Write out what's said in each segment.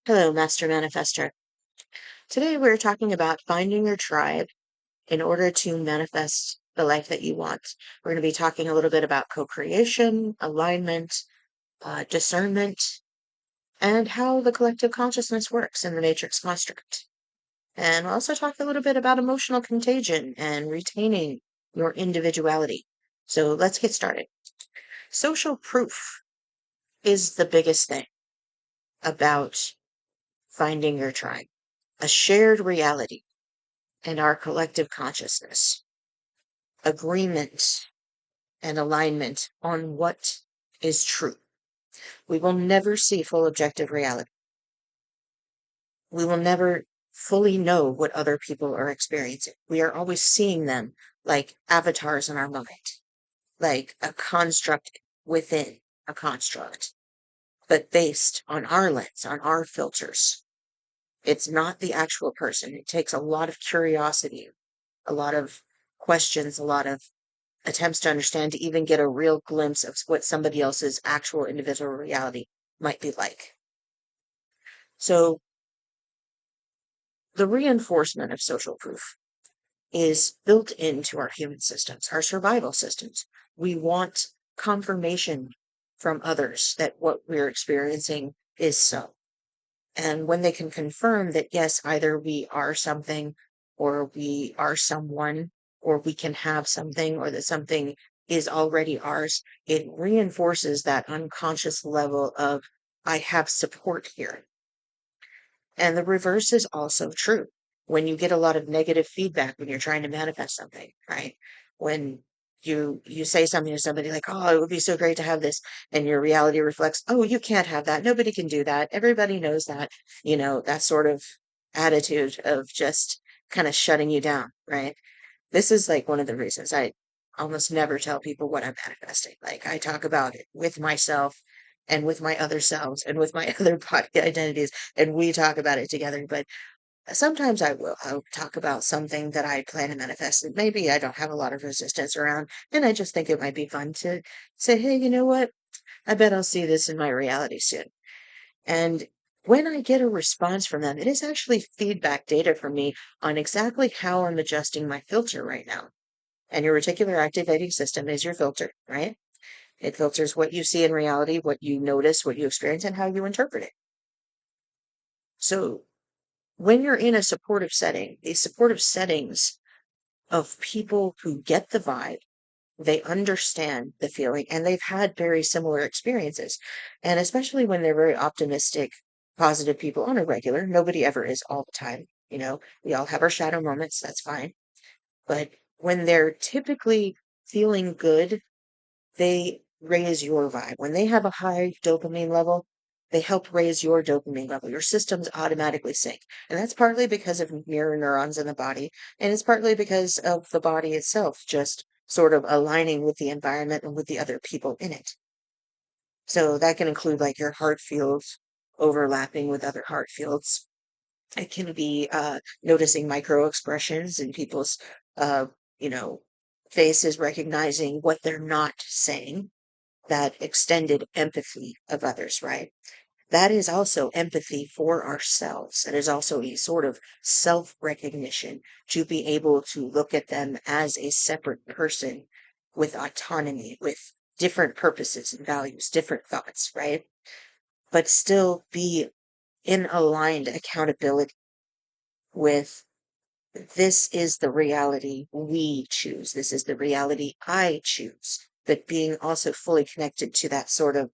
Hello, Master Manifester. Today we're talking about finding your tribe in order to manifest the life that you want. We're going to be talking a little bit about co-creation, alignment, discernment, and how the collective consciousness works in the matrix construct. And we'll also talk a little bit about emotional contagion and retaining your individuality. So let's get started. Social proof is the biggest thing about finding your tribe, a shared reality and our collective consciousness, agreement and alignment on what is true. We will never see full objective reality. We will never fully know what other people are experiencing. We are always seeing them like avatars in our mind, like a construct within a construct, but based on our lens, on our filters. It's not the actual person. It takes a lot of curiosity, a lot of questions, a lot of attempts to understand to even get a real glimpse of what somebody else's actual individual reality might be like. So the reinforcement of social proof is built into our human systems, our survival systems. We want confirmation from others that what we're experiencing is so. And when they can confirm that, yes, either we are something or we are someone, or we can have something, or that something is already ours, it reinforces that unconscious level of, I have support here. And the reverse is also true. When you get a lot of negative feedback when you're trying to manifest something, right? When you say something to somebody like, oh, it would be so great to have this, and your reality reflects, oh, you can't have that. Nobody can do that. Everybody knows that, that sort of attitude of just kind of shutting you down, right? This is like one of the reasons I almost never tell people what I'm manifesting. Like I talk about it with myself and with my other selves and with my other body identities, and we talk about it together. But sometimes I'll talk about something that I plan to manifest that maybe I don't have a lot of resistance around, and I just think it might be fun to say, hey, you know what? I bet I'll see this in my reality soon. And when I get a response from them, it is actually feedback data from me on exactly how I'm adjusting my filter right now. And your reticular activating system is your filter, right? It filters what you see in reality, what you notice, what you experience, and how you interpret it. So when you're in a supportive setting, these supportive settings of people who get the vibe, they understand the feeling, and they've had very similar experiences. And especially when they're very optimistic, positive people on a regular, nobody ever is all the time. We all have our shadow moments, that's fine. But when they're typically feeling good, they raise your vibe. When they have a high dopamine level, they help raise your dopamine level. Your systems automatically sync. And that's partly because of mirror neurons in the body. And it's partly because of the body itself just sort of aligning with the environment and with the other people in it. So that can include like your heart fields overlapping with other heart fields. It can be noticing micro expressions in people's, uh, you know, faces, recognizing what they're not saying, that extended empathy of others, right? That is also empathy for ourselves. It is also a sort of self recognition to be able to look at them as a separate person with autonomy, with different purposes and values, different thoughts, right? But still be in aligned accountability with, this is the reality we choose. This is the reality I choose. But being also fully connected to that sort of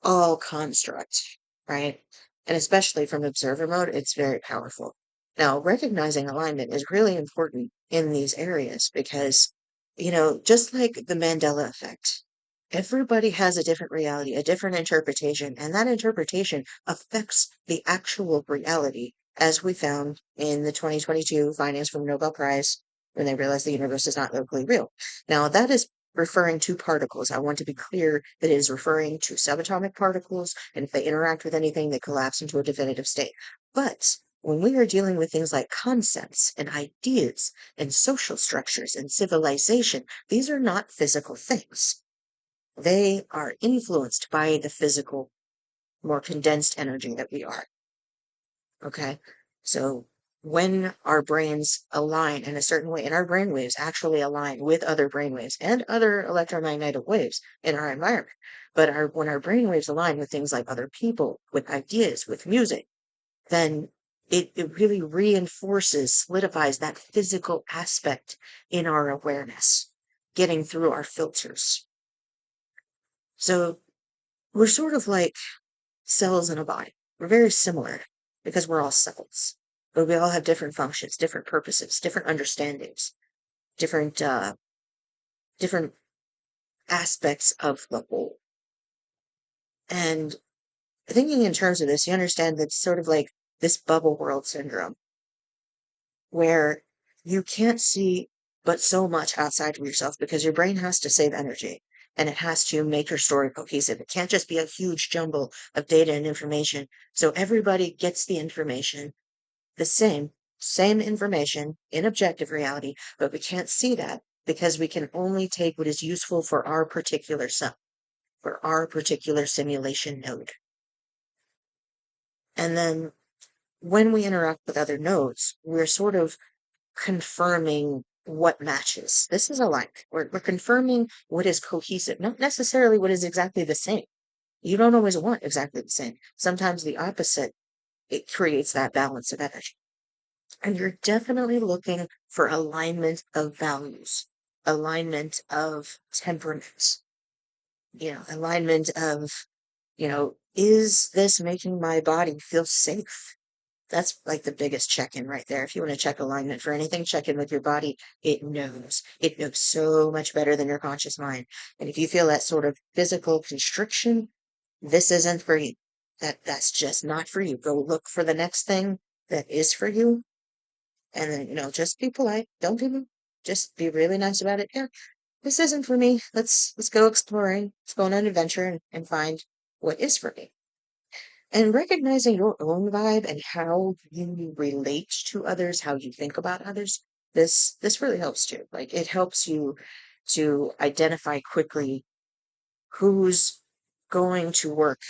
all construct, right? And especially from observer mode, it's very powerful. Now, recognizing alignment is really important in these areas because, just like the Mandela effect, everybody has a different reality, a different interpretation, and that interpretation affects the actual reality, as we found in the 2022 findings from the Nobel Prize when they realized the universe is not locally real. Now, that is referring to particles. I want to be clear that it is referring to subatomic particles, and if they interact with anything, they collapse into a definitive state. But when we are dealing with things like concepts and ideas and social structures and civilization, these are not physical things. They are influenced by the physical more condensed energy that we are. Okay. So when our brains align in a certain way, and our brainwaves actually align with other brainwaves and other electromagnetic waves in our environment, but when our brainwaves align with things like other people, with ideas, with music, then it really reinforces, solidifies that physical aspect in our awareness, getting through our filters. So we're sort of like cells in a body. We're very similar because we're all cells, but we all have different functions, different purposes, different understandings, different aspects of the whole. And thinking in terms of this, you understand that it's sort of like this bubble world syndrome where you can't see but so much outside of yourself because your brain has to save energy and it has to make your story cohesive. It can't just be a huge jumble of data and information. So everybody gets the information the same information in objective reality, but we can't see that because we can only take what is useful for our particular self, for our particular simulation node. And then when we interact with other nodes, we're sort of confirming what matches. This is alike. We're confirming what is cohesive, not necessarily what is exactly the same. You don't always want exactly the same. Sometimes the opposite, it creates that balance of energy. And you're definitely looking for alignment of values, alignment of temperaments, alignment of, is this making my body feel safe? That's like the biggest check-in right there. If you want to check alignment for anything, check in with your body. It knows. It knows so much better than your conscious mind. And if you feel that sort of physical constriction, this isn't for you. That's just not for you. Go look for the next thing that is for you. And then, just be polite. Don't be mean. Just be really nice about it. Yeah, this isn't for me. Let's go exploring. Let's go on an adventure and find what is for me. And recognizing your own vibe and how you relate to others, how you think about others, this really helps too. Like it helps you to identify quickly who's going to work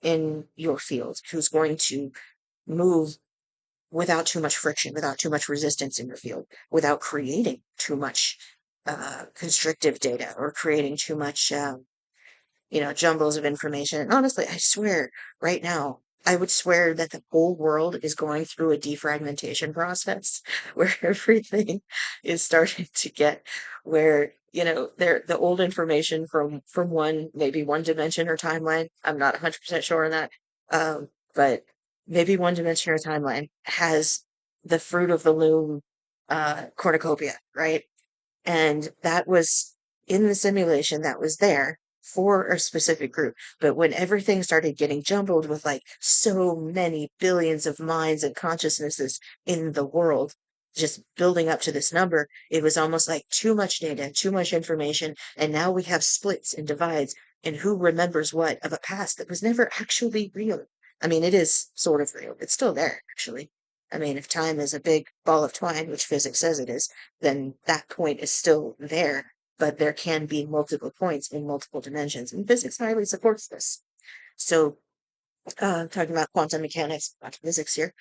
in your field, who's going to move without too much friction, without too much resistance in your field, without creating too much constrictive data or creating too much jumbles of information. And honestly, I swear right now, I would swear that the whole world is going through a defragmentation process where everything is starting to get where, the old information from maybe one dimension or timeline. I'm not 100% sure on that. But maybe one dimension or timeline has the fruit of the loom cornucopia, right? And that was in the simulation that was there for a specific group. But when everything started getting jumbled with like so many billions of minds and consciousnesses in the world, just building up to this number, it was almost like too much data, too much information. And now we have splits and divides and who remembers what of a past that was never actually real. I mean, it is sort of real. It's still there, actually. I mean, if time is a big ball of twine, which physics says it is, then that point is still there, but there can be multiple points in multiple dimensions. And physics highly supports this. So, talking about quantum mechanics, quantum physics here.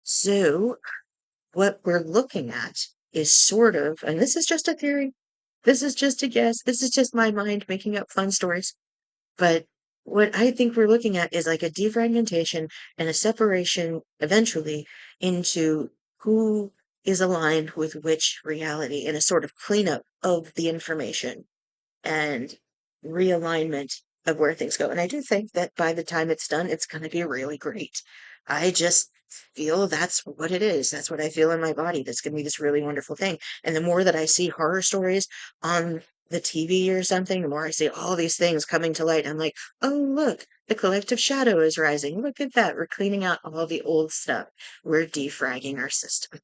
So, what we're looking at is sort of, and this is just a theory, this is just a guess, this is just my mind making up fun stories. But what I think we're looking at is like a defragmentation and a separation eventually into who is aligned with which reality and a sort of cleanup of the information and realignment of where things go. And I do think that by the time it's done, it's going to be really great. I just feel that's what it is. That's what I feel in my body. That's going to be this really wonderful thing. And the more that I see horror stories on the TV or something, the more I see all these things coming to light. I'm like, oh, look, the collective shadow is rising. Look at that. We're cleaning out all the old stuff. We're defragging our system.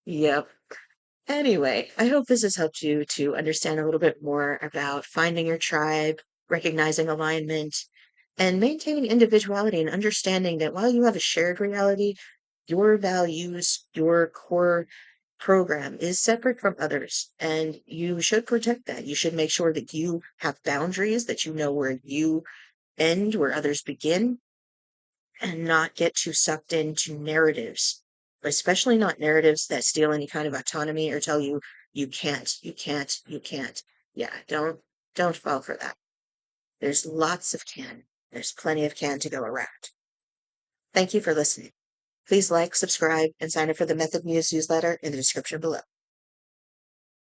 Yep. Anyway, I hope this has helped you to understand a little bit more about finding your tribe, recognizing alignment, and maintaining individuality and understanding that while you have a shared reality, your values, your core program is separate from others, and you should protect that. You should make sure that you have boundaries, that you know where you end where others begin, and not get too sucked into narratives, especially not narratives that steal any kind of autonomy or tell you you can't, you can't, you can't. Yeah, don't fall for that. There's lots of can. There's plenty of can to go around. Thank you for listening. Please like, subscribe, and sign up for the Method Muse newsletter in the description below.